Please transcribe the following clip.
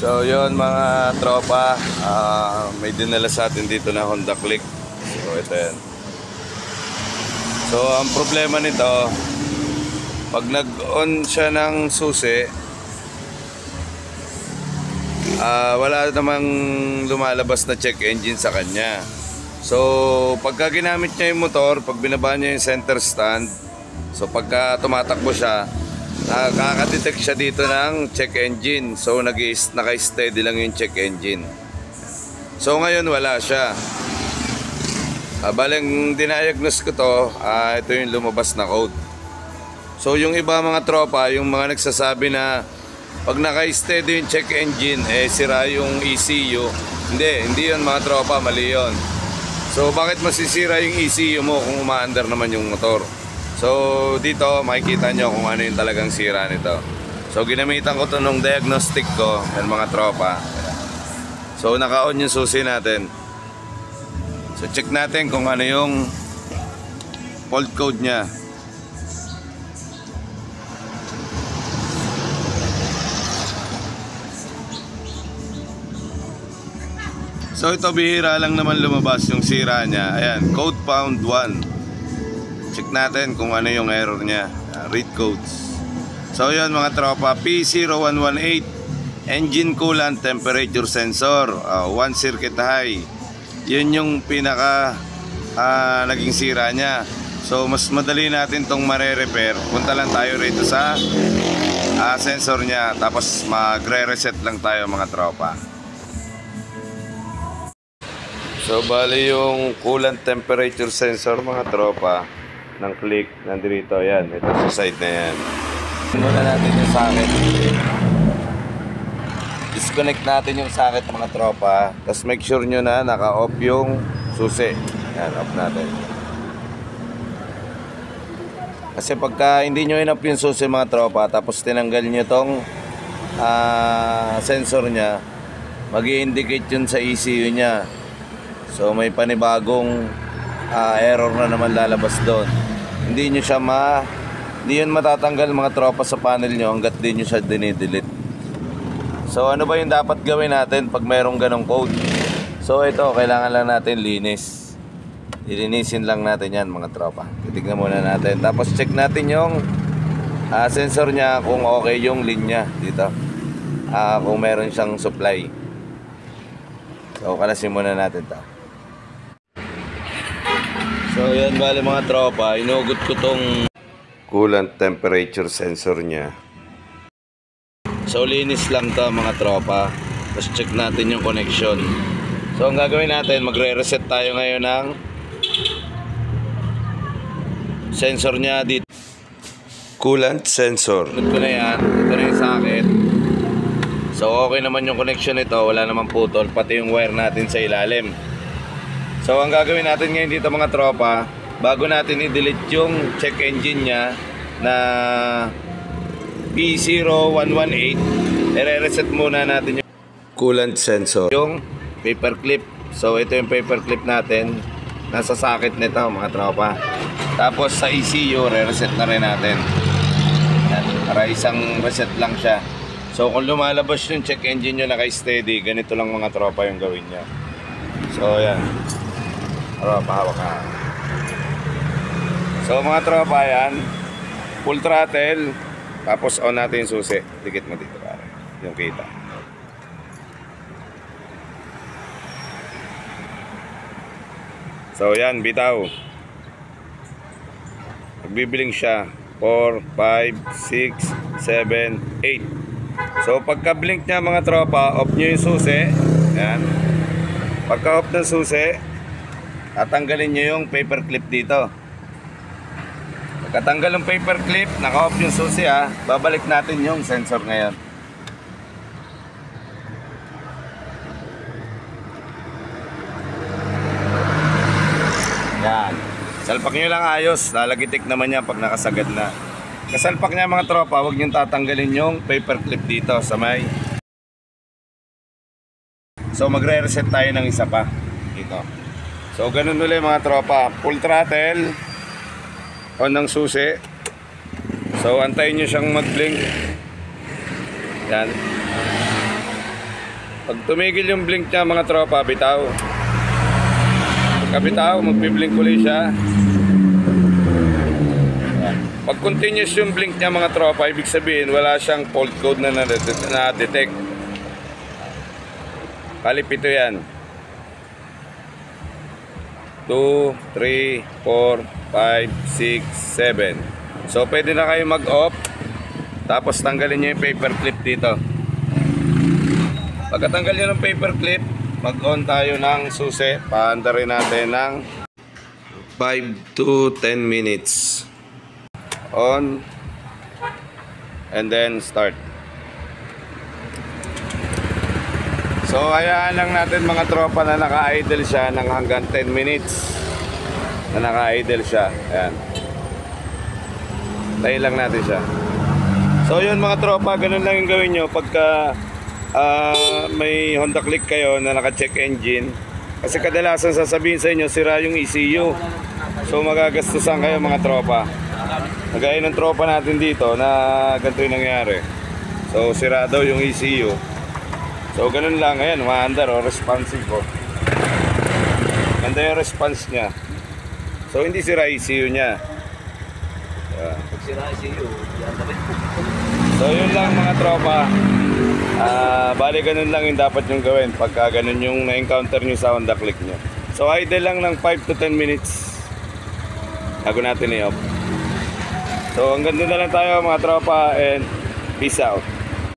So yun mga tropa, may dinala sa atin dito na Honda Click. So ito yan. So ang problema nito, pag nag-on siya ng susi, wala namang lumalabas na check engine sa kanya. So pagka ginamit niya yung motor, pag binaba niya yung center stand, so pagka tumatakbo siya, nakaka-detect siya dito ng check engine. So naka-steady lang yung check engine. So ngayon wala siya. Balang dinayagnos ko to, ito yung lumabas na code. So yung iba mga tropa, yung mga nagsasabi na pag naka-steady yung check engine, sira yung ECU. Hindi yun mga tropa, mali yun. So bakit masisira yung ECU mo kung umaandar naman yung motor? So dito makikita nyo kung ano yung talagang sira nito. So ginamitan ko to nung diagnostic ko, yan mga tropa. So naka-on yung susi natin. So check natin kung ano yung fault code nya. So ito bihira lang naman lumabas yung sira nya. Ayan, code found 1. Check natin kung ano yung error nya. Read codes. So yun mga tropa, P0118 engine coolant temperature sensor, 1 circuit high. Yun yung pinaka naging sira nya. So mas madali natin tong mare-repair. Punta lang tayo rito sa sensor nya, tapos magre-reset lang tayo mga tropa. So bali yung coolant temperature sensor mga tropa ng Click nandito, yan, ito sa side na yan. Muna natin yung socket. Disconnect natin yung socket mga tropa, tapos make sure nyo na naka-off yung susi. Yan, off natin. Kasi pagka hindi nyo in-off yung susi mga tropa, tapos tinanggal nyo tong sensor nya, mag-i-indicate yun sa ECU nya. So may panibagong error na naman lalabas doon. Hindi yun matatanggal mga tropa sa panel nyo hanggat di nyo siya dinidelete. So ano ba yung dapat gawin natin pag mayroong ganong code? So ito, kailangan lang natin linis. Ilinisin lang natin yan mga tropa. Titignan muna natin. Tapos check natin yung sensor nya kung okay yung linya dito. Kung meron siyang supply. So kalasin muna natin ito. So yan bali mga tropa, inugot ko tong coolant temperature sensor nya. So linis lang to mga tropa. Tapos check natin yung connection. So ang gagawin natin, magre-reset tayo ngayon ng sensor nya dito. Coolant sensor. Inugot ko na yan, ito na yung socket. So okay naman yung connection nito, wala namang putol, pati yung wire natin sa ilalim. So ang gagawin natin ngayon dito mga tropa, bago natin i-delete yung check engine nya na P0118, i-reset muna natin yung coolant sensor, yung paperclip. So ito yung paperclip natin, nasa socket nito mga tropa. Tapos sa ECU, re-reset na rin natin. Yan, para isang reset lang siya. So kung lumalabas yung check engine nyo naka-steady, ganito lang mga tropa yung gawin nyo. So yan, tropa, hawak ka. So mga tropa yan, full throttle, tapos on natin yung susi. Dikit mo dito pare, yung kita. So yan, bitaw. Magbibiling siya 4, 5, 6, 7, 8. So pagka blink nya mga tropa, off nyo yung susi. Yan. Pagka off ng susi, tatanggalin nyo yung paperclip dito. Pagkatanggal yung paperclip, naka-off yung susi babalik natin yung sensor ngayon. Yan. Salpak nyo lang ayos, lalagitik naman yan pag nakasagad na. Kasalpak niya mga tropa, huwag nyo tatanggalin yung paperclip dito sa may. So magre-reset tayo ng isa pa dito. So ganun ulit mga tropa, full throttle, on ng susi. So antayin nyo siyang mag-blink. Yan. Pag tumigil yung blink niya mga tropa, bitaw. Pagkabitaw, magbiblink ulit siya. Pag continuous yung blink niya mga tropa, ibig sabihin wala siyang fault code na na-detect. Kalipito yan. 2, 3, 4, 5, 6, 7. So pwede na kayo mag-off. Tapos tanggalin nyo yung paper clip dito. Pagkatanggal nyo ng paper clip, mag-on tayo ng susi. Paanda rin natin ng 5 to 10 minutes. On. And then start. So hayaan lang natin mga tropa na naka-idle siya ng hanggang 10 minutes. Na naka-idle siya. Ayan. Tayo lang natin siya. So yun mga tropa, ganun lang yung gawin nyo pagka may Honda Click kayo na naka-check engine. Kasi kadalasan sasabihin sa inyo sira yung ECU. So magagastusan kayo mga tropa. Nagaya ng tropa natin dito na ganito yung nangyari. So sira daw yung ECU. So ganun lang, ayan, maandar o responsive ko. Ganda yung response niya. So hindi sira ECU niya. Pag sira ECU, yan na rin. So yun lang mga tropa. Bali ganun lang yung dapat yung gawin pagka ganun yung na-encounter nyo sa Honda Click nyo. So idle lang ng 5 to 10 minutes bago natin i-off. So hanggang doon na lang tayo mga tropa, and peace out.